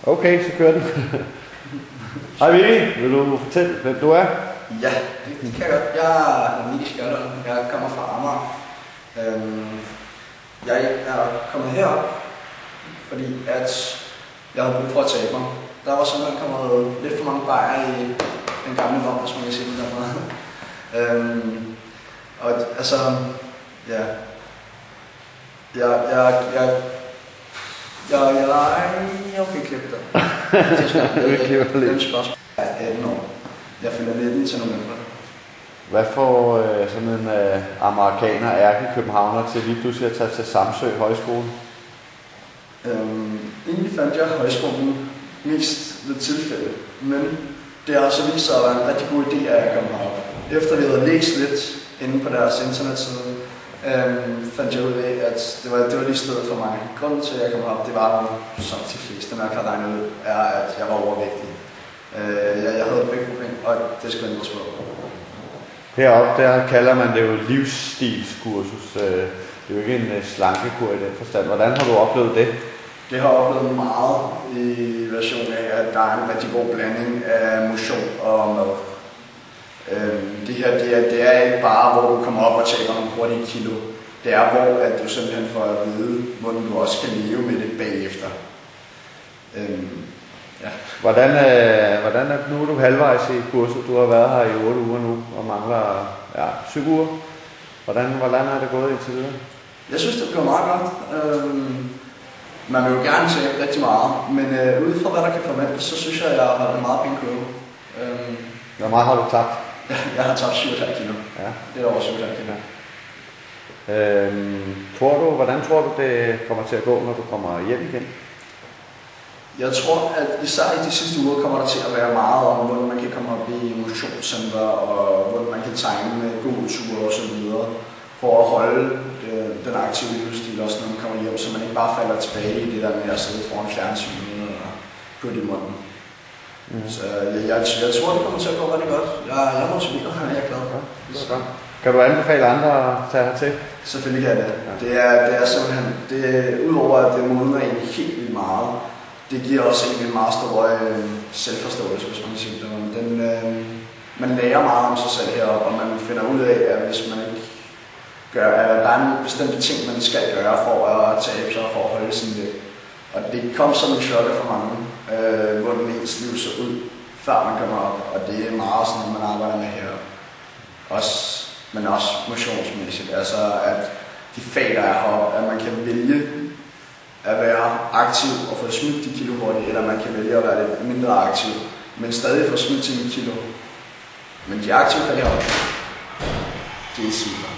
Okay, så kører den. Hej Vicky, vil du fortælle, hvem du er? Ja, det kan jeg godt. Jeg er Vicky Skjoldholm. Jeg kommer fra Amager. Jeg er kommet herop, fordi at jeg havde brug for at tabe mig. Der var simpelthen kommet lidt for mange bajer i den gamle vogn, hvis man kan sige det der meget. Og altså, ja. Jeg kan klippe det. Det er et spørgsmål. Jeg er 18 år. Jeg fylder 19 til november. Hvad får sådan en amerikaner, ærkekøbenhavner til lige pludselig at tage til Samsø Højskole? Egentlig fandt jeg højskolen mest ved tilfælde, men det har også vist sig at være en rigtig god idé, at jeg kom herop. Efter vi havde læst lidt inde på deres internetside, fandt jeg ud af, at det var lige stedet for mig. Grunden til, at jeg kom herop, det var, som de fleste nok har regnet ud, er, at jeg var overvægtig. Jeg havde et vægtproblem, og det skulle ændres på. Heroppe, der kalder man det jo livsstilskursus. Det er jo ikke en slankekur i den forstand. Hvordan har du oplevet det? Det har jeg oplevet meget i version af, at der er en rigtig god blanding af motion og mad. Det er ikke bare, hvor du kommer op og taber nogle hurtige kilo. Det er, hvor at du simpelthen får at vide, hvordan du også kan leve med det bagefter. Ja. Hvordan er nu er du halvvejs i kurset? Du har været her i 8 uger nu og mangler 7 uger. Hvordan er det gået indtil videre? Jeg synes, det bliver meget godt. Man vil jo gerne tabe rigtig meget, men ud fra hvad der kan forventes, så synes jeg, at jeg har holdt en meget pæn kurve. Hvor meget har du tabt? Jeg har tabt 7,5 kilo. Ja. Det er over 7,5 kilo. Hvordan tror du, det kommer til at gå, når du kommer hjem igen? Jeg tror, at især i de sidste uger kommer der til at være meget om, hvordan man kan komme op i motionscenter, og hvordan man kan tegne med gåture og så videre, for at holde den aktive livsstil også, når man kommer hjem, så man ikke bare falder tilbage i det der med at sidde foran fjernsynet og putte i munden. Så jeg tror, det kommer til at gå rigtig godt. Jeg er motiveret, og jeg er glad. Ja, kan du anbefale andre at tage hertil? Selvfølgelig kan jeg det. Det er simpelthen, udover at det modner egentlig helt vildt meget, det giver også en meget stor selvforståelse, hvis man kan sige det. Man lærer meget om sig selv heroppe, og man finder ud af, at hvis man ikke gør, at der er nogle bestemte ting, man skal gøre for at tabe sig og for at holde sin vægt. Og det kom som en chokker for mange, hvordan ens liv så ud, før man kommer op. Og det er meget sådan noget, man arbejder med heroppe. Men også motionsmæssigt. Altså at de fag, der er heroppe, at man kan vælge at være aktiv og få smidt de kilo hurtigt, eller man kan vælge at være lidt mindre aktiv, men stadig få smidt sine kilo. Men de aktive fag heroppe, det er super.